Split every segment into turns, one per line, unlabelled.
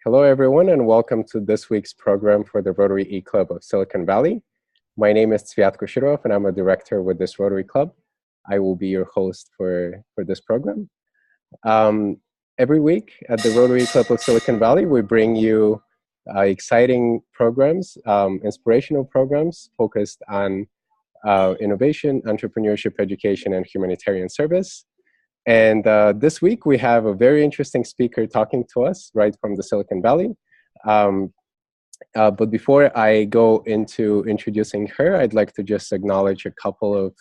Hello, everyone, and welcome to this week's program for the Rotary eClub of Silicon Valley. My name is Cviatko Shirov, and I'm a director with this Rotary Club. I will be your host for this program. Every week at the Rotary Club of Silicon Valley, we bring you exciting programs, inspirational programs focused on innovation, entrepreneurship, education, and humanitarian service. And this week, we have a very interesting speaker talking to us right from the Silicon Valley. But before I go into introducing her, I'd like to just acknowledge a couple of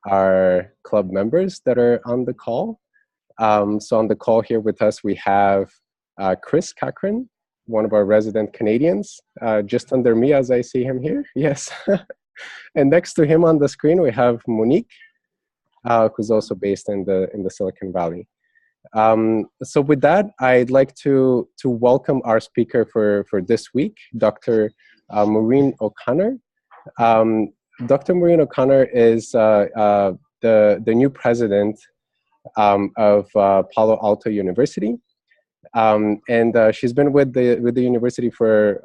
our club members that are on the call. So on the call here with us, we have Chris Cochran, one of our resident Canadians, just under me as I see him here. Yes. And next to him on the screen, we have Monique, who's also based in the Silicon Valley. So with that, I'd like to welcome our speaker for this week, Dr. Maureen O'Connor. Dr. Maureen O'Connor is the new president of Palo Alto University. And she's been with the university for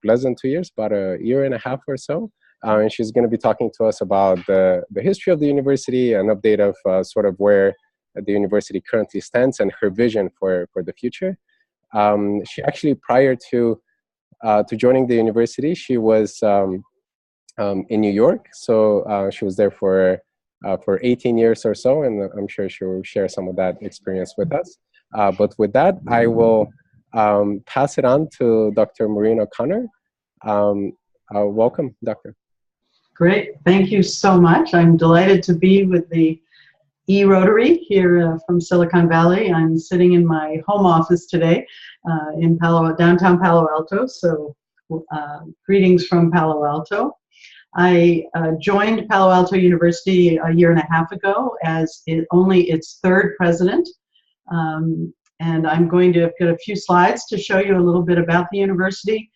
less than 2 years, about a year and a half or so. And she's going to be talking to us about the history of the university, an update of sort of where the university currently stands and her vision for the future. She actually, prior to joining the university, she was in New York. So she was there for 18 years or so, and I'm sure she will share some of that experience with us. But with that, I will pass it on to Dr. Maureen O'Connor. Welcome, Doctor.
Great. Thank you so much. I'm delighted to be with the Rotary here from Silicon Valley. I'm sitting in my home office today in downtown Palo Alto. So greetings from Palo Alto. I joined Palo Alto University a year and a half ago as only its third president. And I'm going to get a few slides to show you a little bit about the university.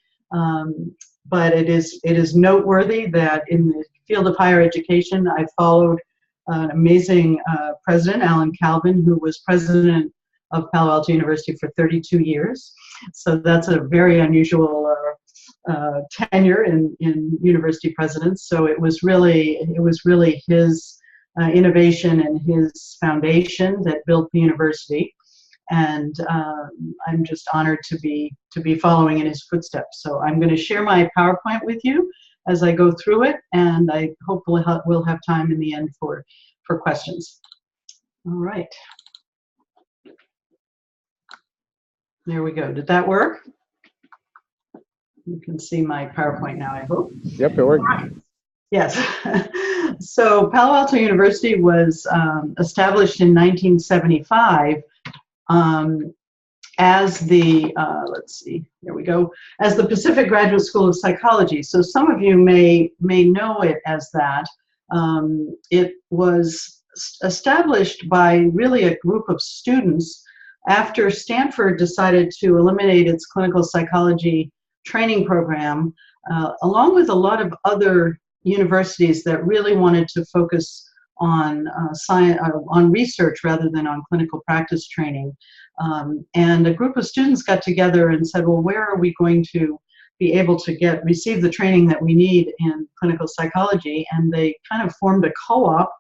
But it is noteworthy that in the field of higher education, I followed an amazing president, Alan Calvin, who was president of Palo Alto University for 32 years. So that's a very unusual tenure in university presidents. So it was really his innovation and his foundation that built the university. And I'm just honored to be following in his footsteps. So I'm going to share my PowerPoint with you as I go through it, and I hope we'll have time in the end for questions. All right. There we go. Did that work? You can see my PowerPoint now, I hope.
Yep, it worked.
Right. Yes. So Palo Alto University was established in 1975 as the, let's see, there we go, as the Pacific Graduate School of Psychology. So some of you may know it as that. It was established by really a group of students after Stanford decided to eliminate its clinical psychology training program, along with a lot of other universities that really wanted to focus on science, on research rather than on clinical practice training. And a group of students got together and said, well, where are we going to be able to receive the training that we need in clinical psychology? And they kind of formed a co-op,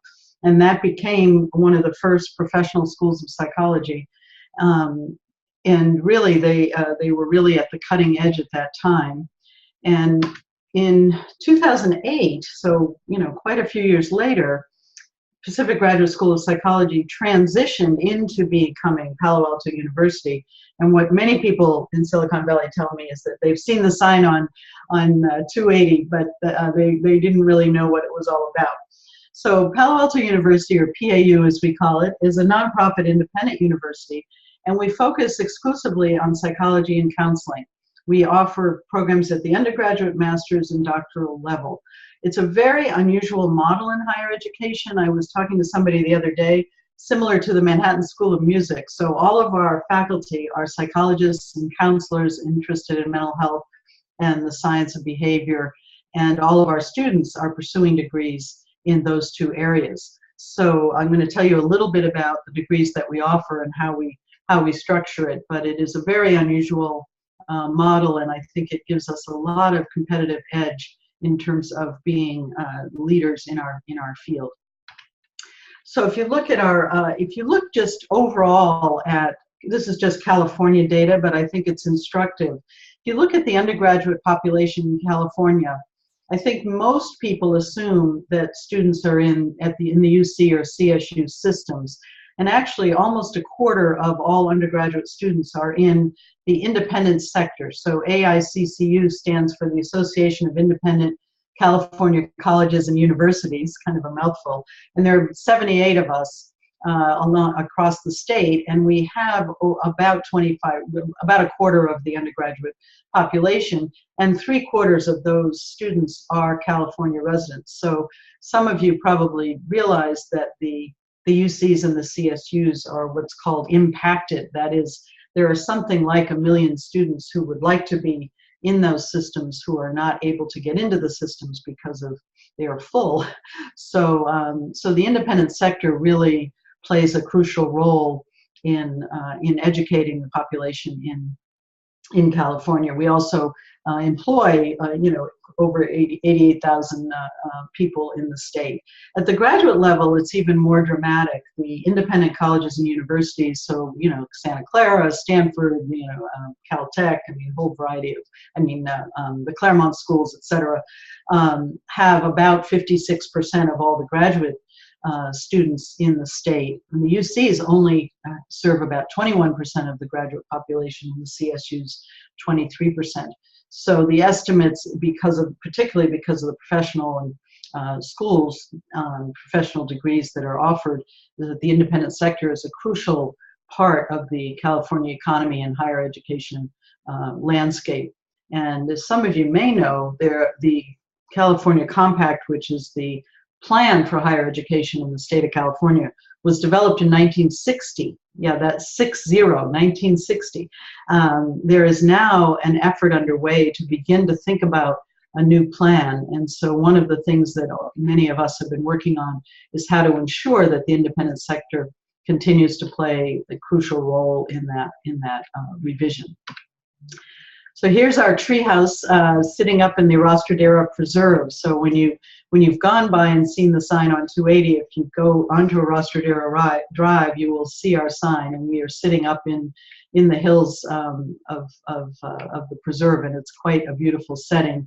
and that became one of the first professional schools of psychology. And really, they were really at the cutting edge at that time. And in 2008, so quite a few years later, Pacific Graduate School of Psychology transitioned into becoming Palo Alto University. And what many people in Silicon Valley tell me is that they've seen the sign on 280, but they didn't really know what it was all about. So Palo Alto University, or PAU as we call it, is a nonprofit independent university, and we focus exclusively on psychology and counseling. We offer programs at the undergraduate, master's, and doctoral level. It's a very unusual model in higher education. I was talking to somebody the other day, similar to the Manhattan School of Music. So all of our faculty are psychologists and counselors interested in mental health and the science of behavior, and all of our students are pursuing degrees in those two areas. So I'm going to tell you a little bit about the degrees that we offer and how we structure it, but it is a very unusual model, and I think it gives us a lot of competitive edge in terms of being leaders in our field. So if you look at if you look just overall at, this is just California data, but I think it's instructive. If you look at the undergraduate population in California, I think most people assume that students are in the UC or CSU systems. And actually, almost a quarter of all undergraduate students are in the independent sector. So AICCU stands for the Association of Independent California Colleges and Universities, kind of a mouthful. And there are 78 of us across the state, and we have about a quarter of the undergraduate population, and 3/4 of those students are California residents. So some of you probably realize that the UCs and the CSUs are what's called impacted. That is, there are something like 1 million students who would like to be in those systems who are not able to get into the systems because they are full. So, so the independent sector really plays a crucial role in educating the population in California. We also employ, over 88,000 people in the state. At the graduate level, it's even more dramatic. The independent colleges and universities, so, Santa Clara, Stanford, Caltech, a whole variety of, the Claremont schools, et cetera, have about 56% of all the graduate students in the state. And the UCs only serve about 21% of the graduate population, and the CSUs 23%. So the estimates, particularly because of the professional and schools, professional degrees that are offered, is that the independent sector is a crucial part of the California economy and higher education landscape. And as some of you may know, the California Compact, which is the plan for higher education in the state of California, was developed in 1960. Yeah, that's 1960. There is now an effort underway to begin to think about a new plan. And so one of the things that many of us have been working on is how to ensure that the independent sector continues to play a crucial role in that revision. So here's our treehouse sitting up in the Rostradera Preserve. So when you've gone by and seen the sign on 280, if you go onto a Rostradera Drive, you will see our sign, and we are sitting up in the hills of the preserve, and it's quite a beautiful setting.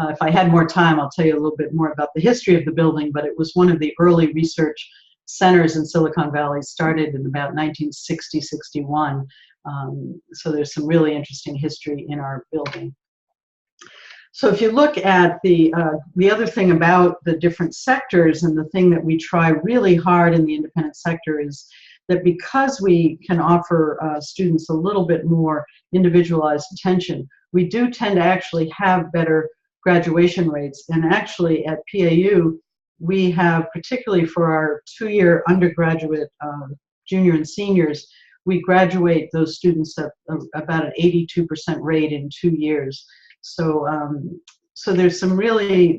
If I had more time, I'll tell you a little bit more about the history of the building, but it was one of the early research centers in Silicon Valley, started in about 1960-61. So there's some really interesting history in our building. So if you look at the other thing about the different sectors, and the thing that we try really hard in the independent sector is that because we can offer students a little bit more individualized attention, we do tend to actually have better graduation rates. And actually at PAU, we have, particularly for our 2-year undergraduate junior and seniors, we graduate those students at about an 82% rate in 2 years. So, so there's some really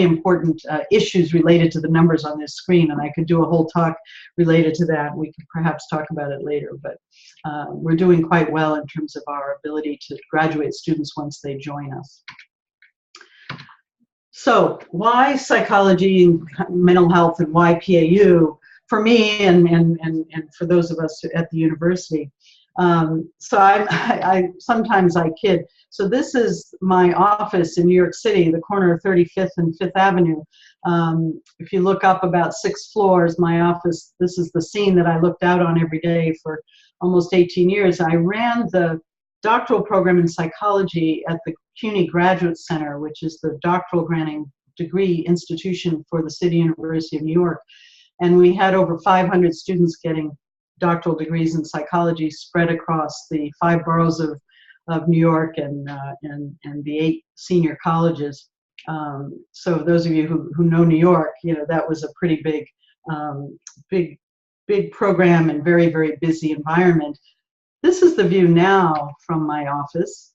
important issues related to the numbers on this screen, and I could do a whole talk related to that. We could perhaps talk about it later, but we're doing quite well in terms of our ability to graduate students once they join us. So why psychology and mental health, and why PAU? For me and for those of us at the university. So I sometimes I kid. So this is my office in New York City, the corner of 35th and 5th Avenue. If you look up about 6 floors, my office, this is the scene that I looked out on every day for almost 18 years. I ran the doctoral program in psychology at the CUNY Graduate Center, which is the doctoral granting degree institution for the City University of New York. And we had over 500 students getting doctoral degrees in psychology spread across the 5 boroughs of New York and the 8 senior colleges. So those of you who know New York, that was a pretty big program and very, very busy environment. This is the view now from my office.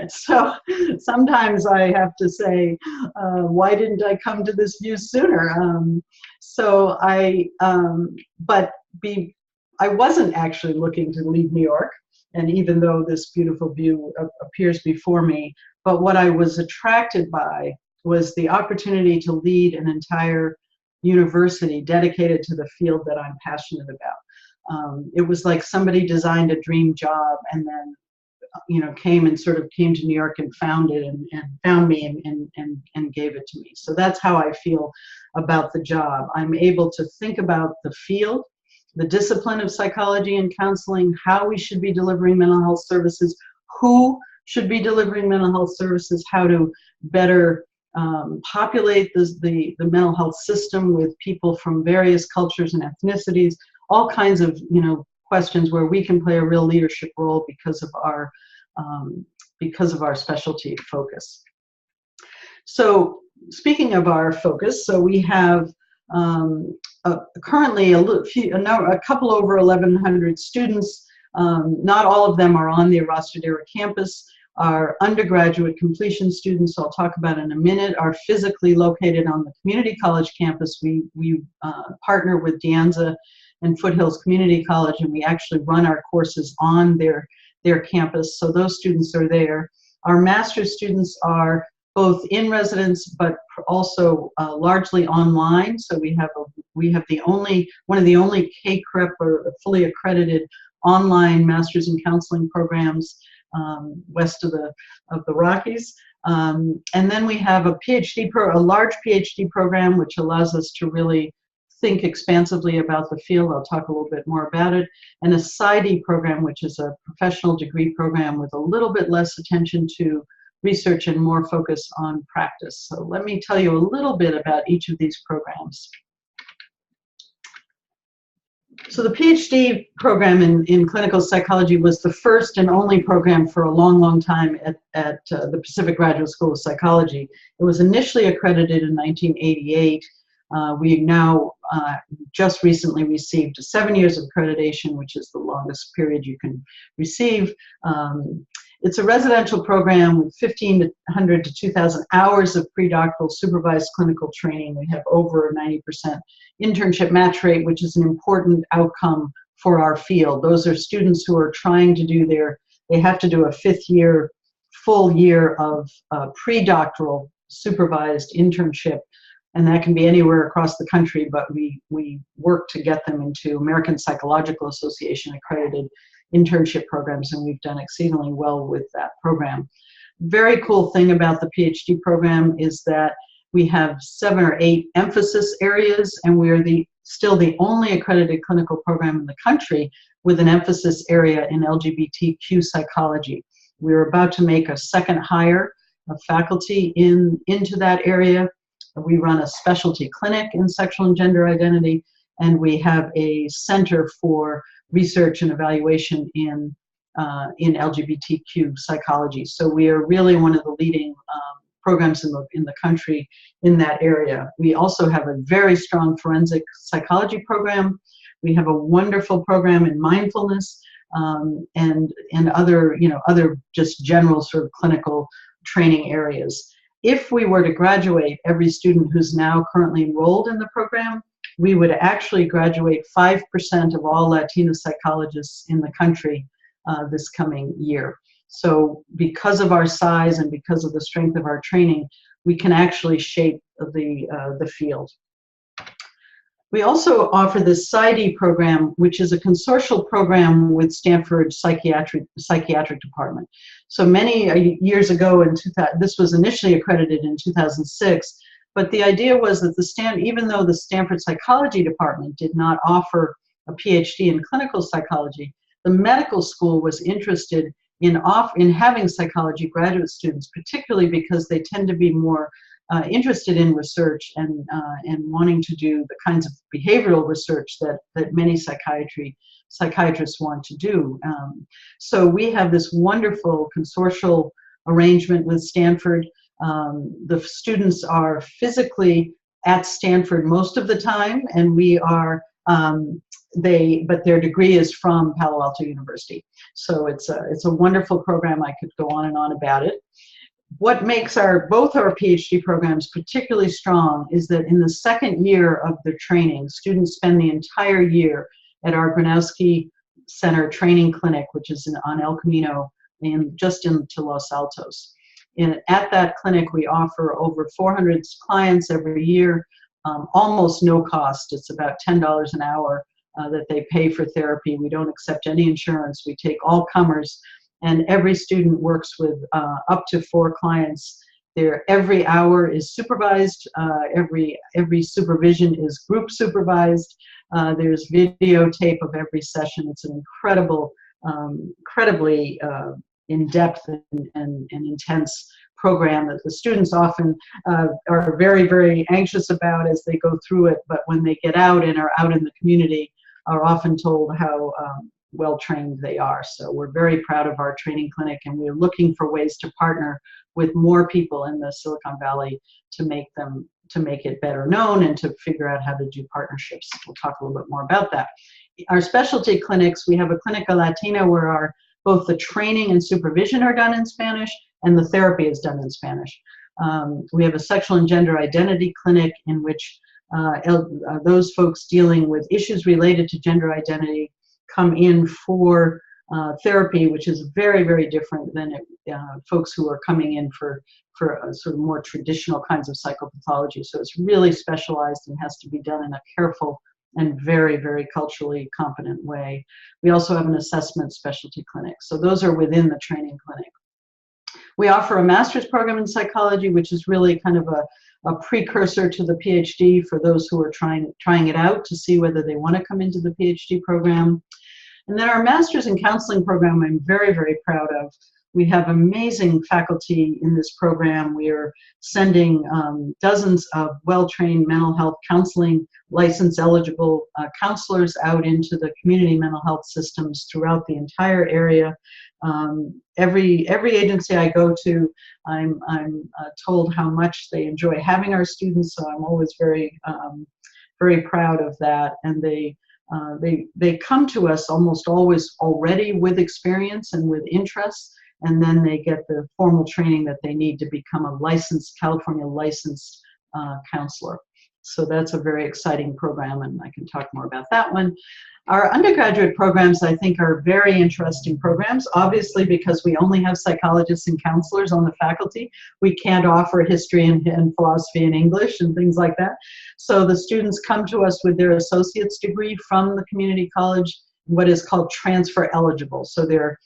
So sometimes I have to say, why didn't I come to this view sooner? I wasn't actually looking to leave New York. and even though this beautiful view appears before me, but what I was attracted by was the opportunity to lead an entire university dedicated to the field that I'm passionate about. It was like somebody designed a dream job and then came to New York and found it and found me and gave it to me. So that's how I feel about the job. I'm able to think about the field, the discipline of psychology and counseling, how we should be delivering mental health services, who should be delivering mental health services, how to better populate the mental health system with people from various cultures and ethnicities, all kinds of questions where we can play a real leadership role because of our specialty focus. So speaking of our focus, so we have currently a couple over 1,100 students. Not all of them are on the Arastradero campus. Our undergraduate completion students, I'll talk about in a minute, are physically located on the community college campus. We partner with De Anza and Foothills Community College, and we actually run our courses on their campus, so those students are there. Our master's students are both in residence, but also largely online. So we have one of the only KCREP or fully accredited online master's in counseling programs west of the Rockies. And then we have a large PhD program, which allows us to really think expansively about the field. I'll talk a little bit more about it. And a PsyD program, which is a professional degree program with a little bit less attention to research and more focus on practice. So let me tell you a little bit about each of these programs. So the PhD program in clinical psychology was the first and only program for a long, long time at the Pacific Graduate School of Psychology. It was initially accredited in 1988. We now just recently received 7 years of accreditation, which is the longest period you can receive. It's a residential program with 1,500 to 2,000 hours of predoctoral supervised clinical training. We have over a 90% internship match rate, which is an important outcome for our field. Those are students who are trying to they have to do a full year of predoctoral supervised internship. And that can be anywhere across the country, but we work to get them into American Psychological Association accredited internship programs, and we've done exceedingly well with that program. Very cool thing about the PhD program is that we have 7 or 8 emphasis areas, and we're still the only accredited clinical program in the country with an emphasis area in LGBTQ psychology. We're about to make a second hire of faculty into that area. We run a specialty clinic in sexual and gender identity, and we have a center for research and evaluation in LGBTQ psychology. So we are really one of the leading programs in the country in that area. We also have a very strong forensic psychology program. We have a wonderful program in mindfulness and other just general sort of clinical training areas. If we were to graduate every student who's now currently enrolled in the program, we would actually graduate 5% of all Latina psychologists in the country this coming year. So because of our size and because of the strength of our training, we can actually shape the field. We also offer this PsyD program, which is a consortial program with Stanford Psychiatric Department. So many years ago, this was initially accredited in 2006, but the idea was that even though the Stanford Psychology Department did not offer a PhD in clinical psychology, the medical school was interested in having psychology graduate students, particularly because they tend to be more interested in research and wanting to do the kinds of behavioral research that many psychiatrists want to do. So we have this wonderful consortial arrangement with Stanford. The students are physically at Stanford most of the time, and we are but their degree is from Palo Alto University. So it's a wonderful program. I could go on and on about it. What makes both our PhD programs particularly strong is that in the second year of their training, students spend the entire year at our Gronowski Center Training Clinic, which is on El Camino, just into Los Altos. At that clinic, we offer over 400 clients every year, almost no cost. It's about $10 an hour that they pay for therapy. We don't accept any insurance. We take all comers, and every student works with up to 4 clients. Every hour is supervised. Every supervision is group supervised. There's videotape of every session. It's an incredibly in-depth and intense program that the students often are very, very anxious about as they go through it, but when they get out and are out in the community, are often told how well-trained they are. So we're very proud of our training clinic, and we're looking for ways to partner with more people in the Silicon Valley to make it better known and to figure out how to do partnerships. We'll talk a little bit more about that. Our specialty clinics, we have a Clinica Latina where both the training and supervision are done in Spanish and the therapy is done in Spanish. We have a sexual and gender identity clinic in which those folks dealing with issues related to gender identity come in for therapy, which is very, very different than folks who are coming in for sort of more traditional kinds of psychopathology. So it's really specialized and has to be done in a careful and very, very culturally competent way. We also have an assessment specialty clinic. So those are within the training clinic. We offer a master's program in psychology, which is really kind of a precursor to the PhD for those who are trying it out to see whether they want to come into the PhD program. And then our master's in counseling program, I'm very, very proud of. We have amazing faculty in this program. We are sending dozens of well-trained mental health counseling license eligible counselors out into the community mental health systems throughout the entire area. Every agency I go to, I'm told how much they enjoy having our students, so I'm always very, very proud of that. And they come to us almost always already with experience and with interests, and then they get the formal training that they need to become a California licensed counselor. So that's a very exciting program, and I can talk more about that one. Our undergraduate programs, I think, are very interesting programs, obviously because we only have psychologists and counselors on the faculty. We can't offer history and philosophy and English and things like that. So the students come to us with their associate's degree from the community college, what is called transfer eligible. So they're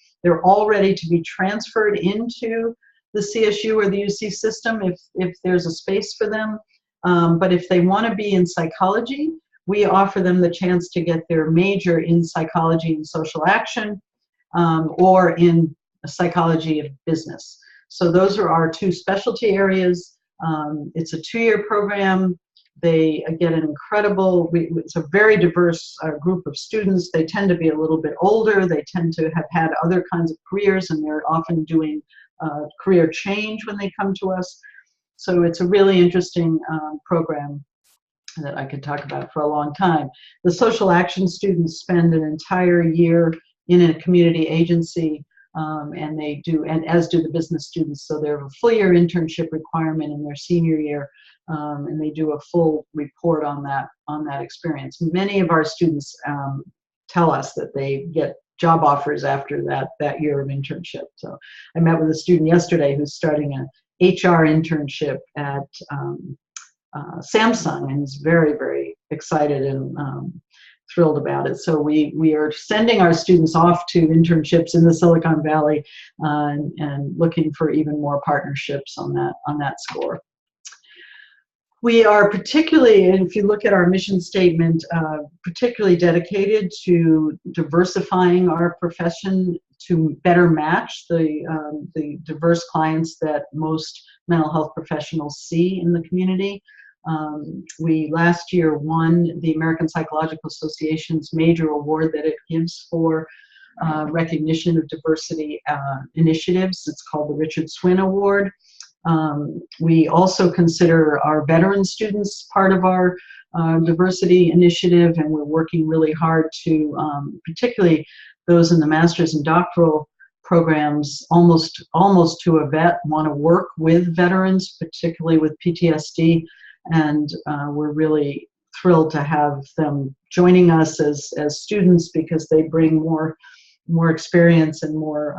all ready to be transferred into the CSU or the UC system if there's a space for them. But if they want to be in psychology, we offer them the chance to get their major in psychology and social action or in psychology of business. So those are our 2 specialty areas. It's a 2-year program. They get an it's a very diverse group of students. They tend to be a little bit older. They tend to have had other kinds of careers, and they're often doing career change when they come to us. So it's a really interesting program that I could talk about for a long time. The social action students spend an entire year in a community agency, and as do the business students. So they have a full year internship requirement in their senior year, and they do a full report on that experience. Many of our students tell us that they get job offers after that year of internship. So I met with a student yesterday who's starting an HR internship at Samsung, and is very, very excited and thrilled about it. So we are sending our students off to internships in the Silicon Valley and looking for even more partnerships on that score. We are particularly, and if you look at our mission statement, particularly dedicated to diversifying our profession to better match the diverse clients that most mental health professionals see in the community. We last year won the American Psychological Association's major award that it gives for recognition of diversity initiatives. It's called the Richard Swin Award. We also consider our veteran students part of our diversity initiative, and we're working really hard to, particularly those in the master's and doctoral programs, almost to a vet, want to work with veterans, particularly with PTSD, and we're really thrilled to have them joining us as students, because they bring more experience and more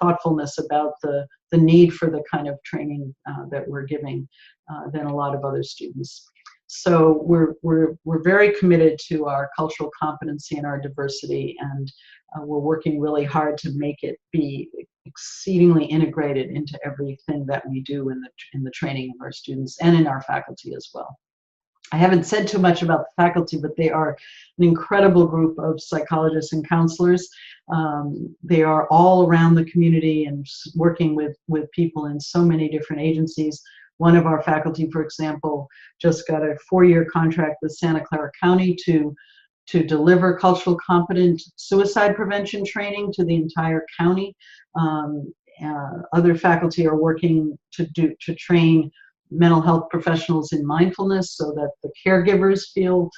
thoughtfulness about the need for the kind of training that we're giving than a lot of other students. So we're very committed to our cultural competency and our diversity, and we're working really hard to make it be exceedingly integrated into everything that we do in the training of our students and in our faculty as well. I haven't said too much about the faculty, but they are an incredible group of psychologists and counselors. They are all around the community and working with people in so many different agencies. One of our faculty, for example, just got a 4-year contract with Santa Clara County to deliver cultural competent suicide prevention training to the entire county. Other faculty are working to train mental health professionals in mindfulness so that the caregivers feel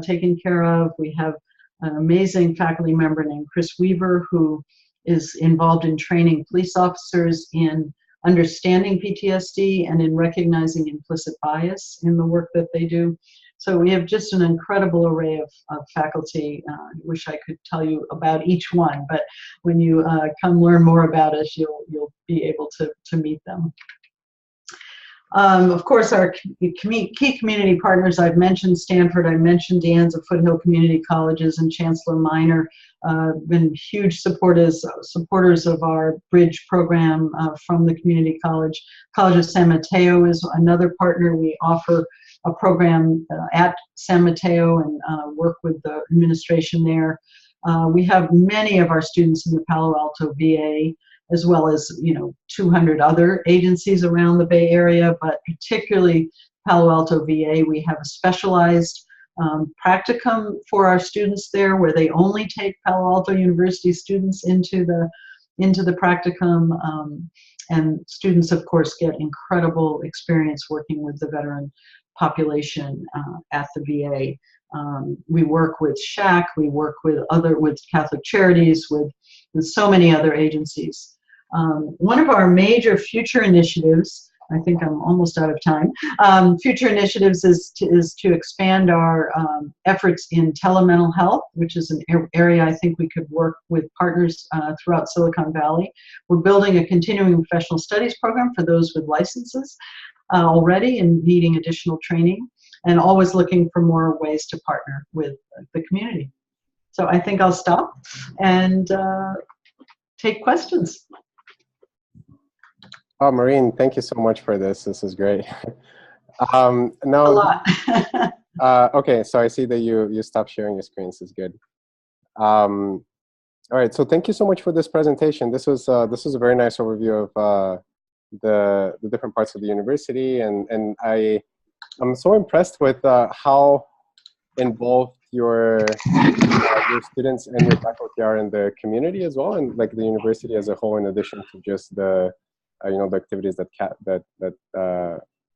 taken care of. We have an amazing faculty member named Chris Weaver, who is involved in training police officers in understanding PTSD and in recognizing implicit bias in the work that they do. So we have just an incredible array of faculty. I wish I could tell you about each one, but when you come learn more about us, you'll be able to meet them. Of course, our key community partners, I've mentioned Stanford, I mentioned De Anza Foothill Community Colleges and Chancellor Minor, been huge supporters of our Bridge program from the community college. College of San Mateo is another partner. We offer a program at San Mateo and work with the administration there. We have many of our students in the Palo Alto VA, as well as 200 other agencies around the Bay Area, but particularly Palo Alto VA. We have a specialized practicum for our students there, where they only take Palo Alto University students into the practicum, and students, of course, get incredible experience working with the veteran population at the VA. We work with SHAC, we work with Catholic Charities, with so many other agencies. One of our major future initiatives, I think I'm almost out of time, future initiatives is to expand our efforts in telemental health, which is an area I think we could work with partners throughout Silicon Valley. We're building a continuing professional studies program for those with licenses already and needing additional training, and always looking for more ways to partner with the community. So I think I'll stop and take questions.
Oh, Maureen, thank you so much for this. This is great.
A lot.
Okay, so I see that you stopped sharing your screen. This is good. All right, so thank you so much for this presentation. This was a very nice overview of the different parts of the university, and I'm so impressed with how involved your students and your faculty are in the community as well, and like the university as a whole, in addition to just the the activities that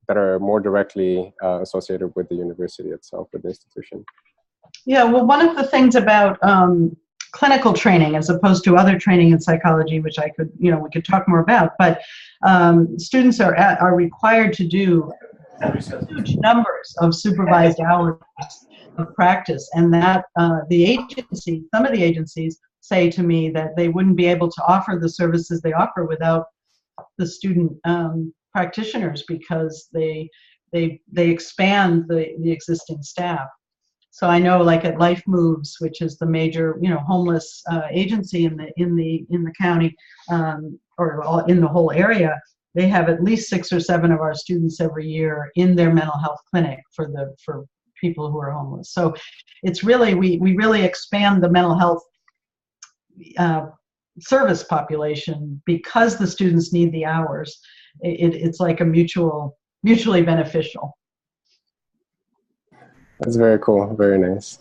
are more directly associated with the university itself, with the institution.
Yeah, well, one of the things about clinical training, as opposed to other training in psychology, which we could talk more about, but students are required to do huge numbers of supervised hours of practice, and that some of the agencies say to me that they wouldn't be able to offer the services they offer without the student practitioners, because they expand the existing staff. So I know, like at Life Moves, which is the major homeless agency in the county, or in the whole area, they have at least 6 or 7 of our students every year in their mental health clinic for people who are homeless. So it's really, we really expand the mental health service population because the students need the hours. It's like a mutually beneficial.
That's very cool. Very nice.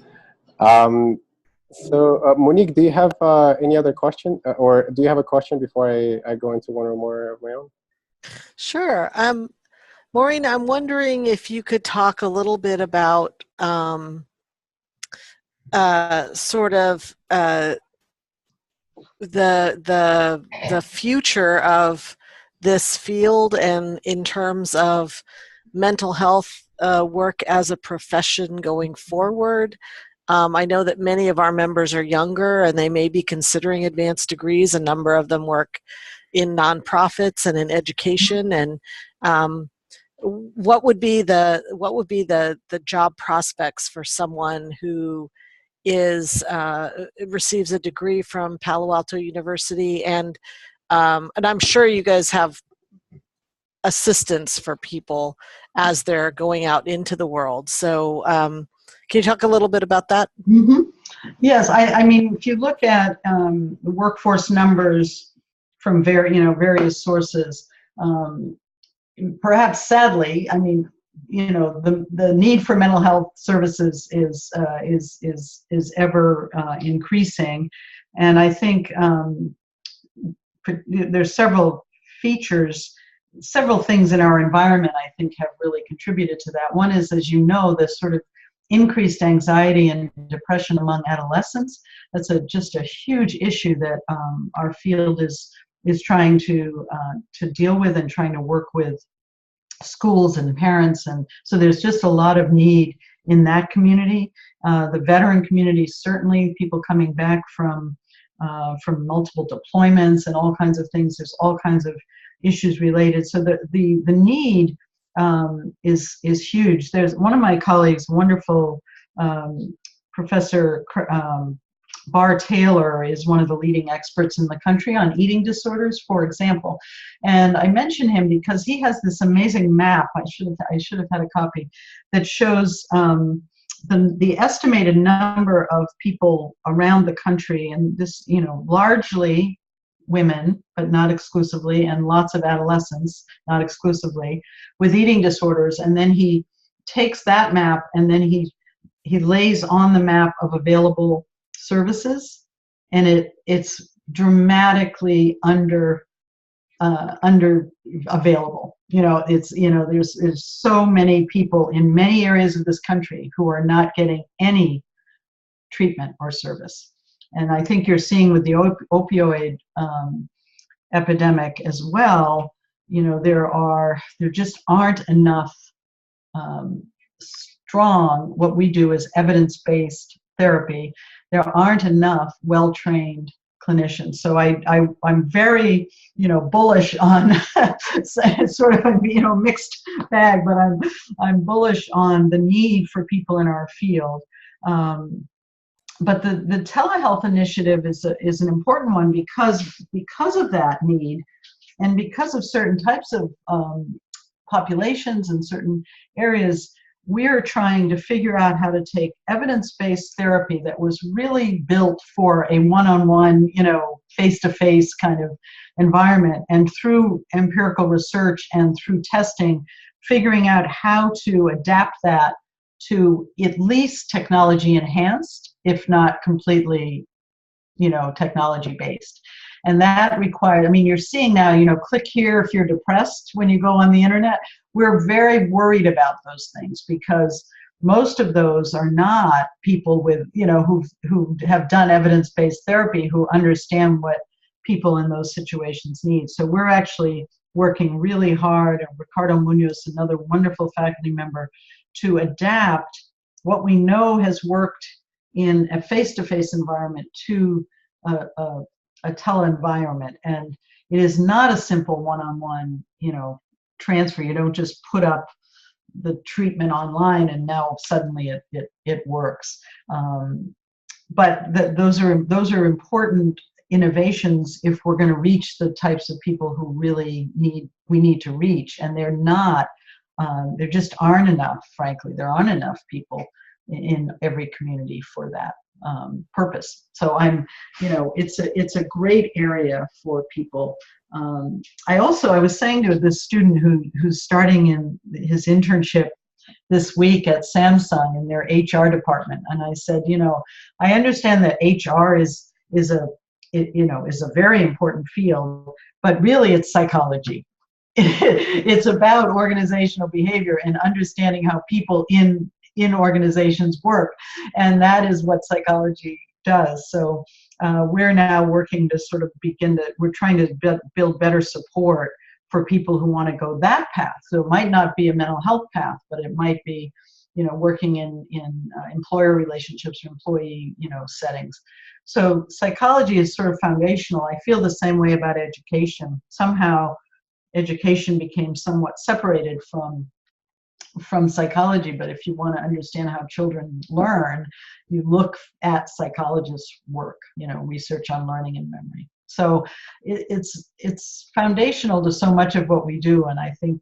So Monique, do you have any other question, or do you have a question before I go into one or more of my own?
Sure. Maureen, I'm wondering if you could talk a little bit about sort of the future of this field, and in terms of mental health work as a profession going forward? I know that many of our members are younger and they may be considering advanced degrees. A number of them work in nonprofits and in education. And what would be the job prospects for someone who receives a degree from Palo Alto University, and I'm sure you guys have assistance for people as they're going out into the world. So can you talk a little bit about that?
Mm-hmm. Yes, I mean, if you look at the workforce numbers from various sources, perhaps sadly, I mean, the need for mental health services is ever increasing, and I think there's several things in our environment I think have really contributed to that. One is, as you know, the sort of increased anxiety and depression among adolescents. That's just a huge issue that our field is trying to deal with and trying to work with schools and parents, and so there's just a lot of need in that community. The veteran community, certainly, people coming back from multiple deployments and all kinds of things. There's all kinds of issues related. So the need is huge. There's one of my colleagues, wonderful Professor Bar Taylor, is one of the leading experts in the country on eating disorders, for example. And I mention him because he has this amazing map. I should have had a copy that shows the estimated number of people around the country, and this, largely women, but not exclusively, and lots of adolescents, not exclusively, with eating disorders. And then he takes that map and then he lays on the map of available services, and it's dramatically under available. There's so many people in many areas of this country who are not getting any treatment or service. And I think you're seeing with the opioid epidemic as well, there just aren't enough strong, what we do is evidence-based therapy. There aren't enough well-trained clinicians. So I'm very, bullish on sort of a, mixed bag, but I'm bullish on the need for people in our field. But the telehealth initiative is an important one because of that need, and because of certain types of populations in certain areas. We're trying to figure out how to take evidence-based therapy that was really built for a one-on-one, face-to-face kind of environment, and through empirical research and through testing, figuring out how to adapt that to at least technology enhanced, if not completely, technology based. And that requires, you're seeing now, click here if you're depressed when you go on the internet. We're very worried about those things because most of those are not people with, who have done evidence-based therapy, who understand what people in those situations need. So we're actually working really hard, and Ricardo Munoz, another wonderful faculty member, to adapt what we know has worked in a face-to-face environment to a tele-environment. And it is not a simple one-on-one, transfer. You don't just put up the treatment online and now suddenly it works. But those are important innovations if we're going to reach the types of people who really we need to reach. And they're not, there just aren't enough, frankly. There aren't enough people in every community for that purpose. So it's a great area for people. I was saying to this student who's starting in his internship this week at Samsung in their HR department, and I said, I understand that HR is a very important field, but really it's psychology. It's about organizational behavior and understanding how people in organizations work, and that is what psychology does. So we're now working to sort of we're trying to build better support for people who want to go that path. So it might not be a mental health path, but it might be, working in employer relationships or employee, settings. So psychology is sort of foundational. I feel the same way about education. Somehow education became somewhat separated from psychology, but if you want to understand how children learn, you look at psychologists' work, research on learning and memory. So it's foundational to so much of what we do, and I think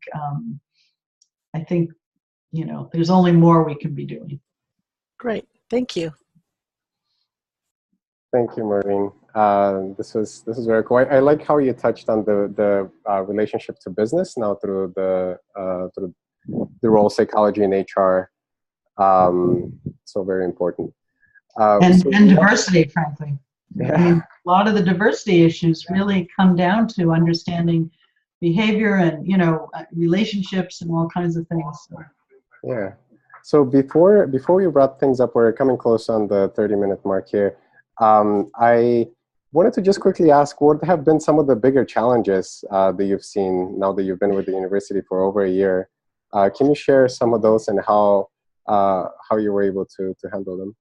there's only more we can be doing.
Great, thank you.
Thank you, Maureen. This is very cool. I like how you touched on the relationship to business now through the role of psychology in HR. So very important.
And diversity, frankly. Yeah. I mean, a lot of the diversity issues really come down to understanding behavior and relationships and all kinds of things. So.
Yeah. So before we wrap things up, we're coming close on the 30-minute mark here. I wanted to just quickly ask, what have been some of the bigger challenges that you've seen now that you've been with the university for over a year? Can you share some of those and how you were able to handle them?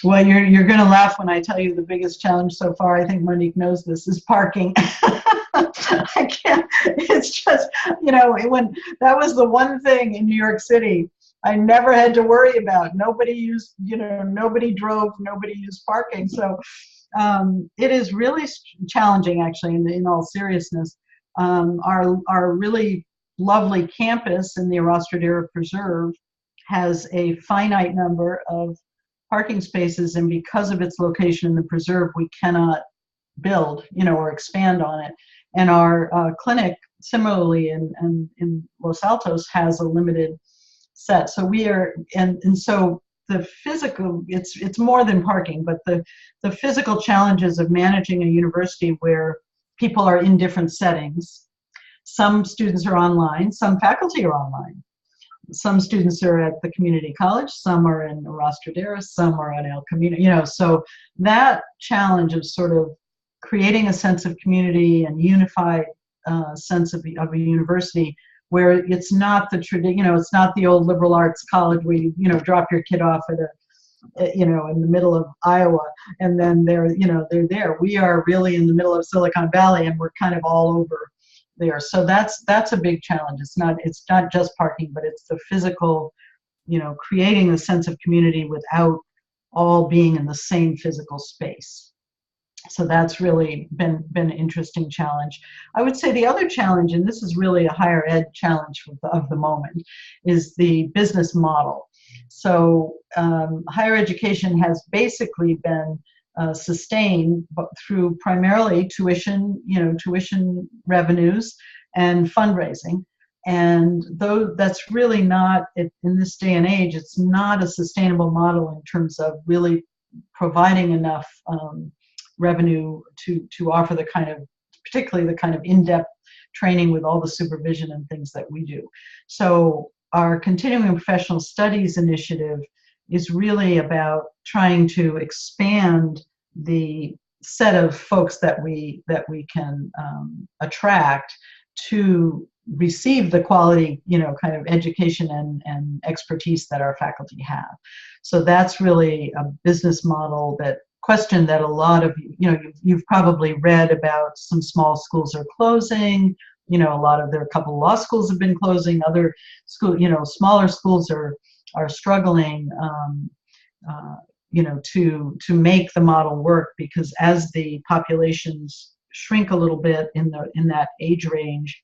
Well, you're going to laugh when I tell you the biggest challenge so far. I think Monique knows this, is parking. I can't. It's just, when that was the one thing in New York City I never had to worry about. Nobody used, nobody drove, nobody used parking. So it is really challenging, actually, in all seriousness. Our really lovely campus in the Rostradera Preserve has a finite number of parking spaces, and because of its location in the preserve, we cannot build, or expand on it. And our clinic, similarly in Los Altos, has a limited set. So we are, and so the physical, it's more than parking, but the physical challenges of managing a university where people are in different settings. Some students are online, some faculty are online. Some students are at the community college, some are in Rostradera, some are at El Camino, so that challenge of sort of creating a sense of community and unified sense of a university where it's not the it's not the old liberal arts college where you drop your kid off at in the middle of Iowa and then they're there. We are really in the middle of Silicon Valley and we're kind of all over there. So that's a big challenge. It's not just parking, but it's the physical, creating a sense of community without all being in the same physical space. So that's really been an interesting challenge. I would say the other challenge, and this is really a higher ed challenge of the moment, is the business model. So higher education has basically been sustained through primarily tuition revenues and fundraising. And though that's really not, in this day and age, it's not a sustainable model in terms of really providing enough revenue to offer particularly the kind of in-depth training with all the supervision and things that we do. So our continuing professional studies initiative is really about trying to expand the set of folks that we can attract to receive the quality, kind of education and expertise that our faculty have. So that's really a business model question that a lot of you've probably read about. Some small schools are closing. There are a couple of law schools have been closing. Other smaller schools are struggling. To make the model work, because as the populations shrink a little bit in that age range,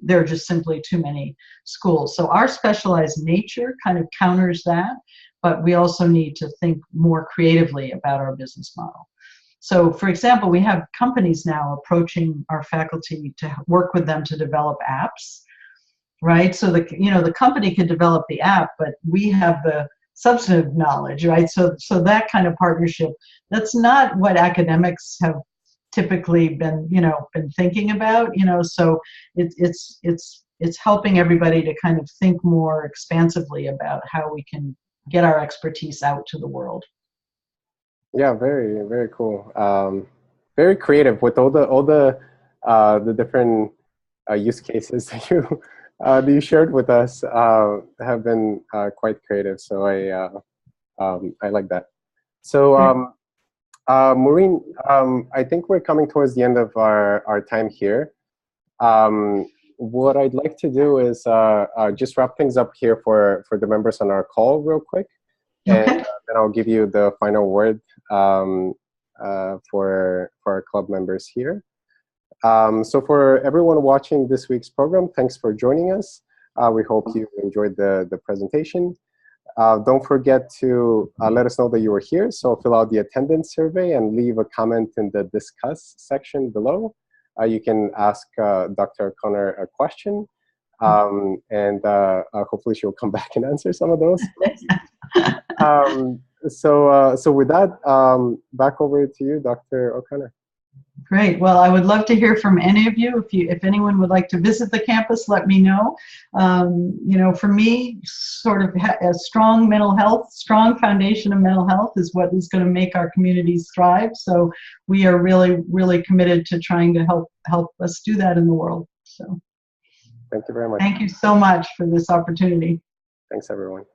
there are just simply too many schools. So our specialized nature kind of counters that, but we also need to think more creatively about our business model. So, for example, we have companies now approaching our faculty to work with them to develop apps, right? So the company can develop the app, but we have the substantive knowledge, right? So that kind of partnership, that's not what academics have typically been thinking about, so it's helping everybody to kind of think more expansively about how we can get our expertise out to the world.
Yeah, very, very cool. Very creative with all the different use cases that you shared with us have been quite creative. So I like that. So Maureen, I think we're coming towards the end of our time here. What I'd like to do is just wrap things up here for the members on our call real quick. And then I'll give you the final word for our club members here. So for everyone watching this week's program, thanks for joining us. We hope you enjoyed the presentation. Don't forget to let us know that you were here. So fill out the attendance survey and leave a comment in the discuss section below. You can ask Dr. O'Connor a question, and hopefully she'll come back and answer some of those. So with that, back over to you, Dr. O'Connor.
Great. Well, I would love to hear from any of you. If anyone would like to visit the campus, let me know. You know, for me, sort of a strong mental health, strong foundation of mental health is what is going to make our communities thrive. So we are really, really committed to trying to help us do that in the world. So
thank you very much.
Thank you so much for this opportunity.
Thanks, everyone.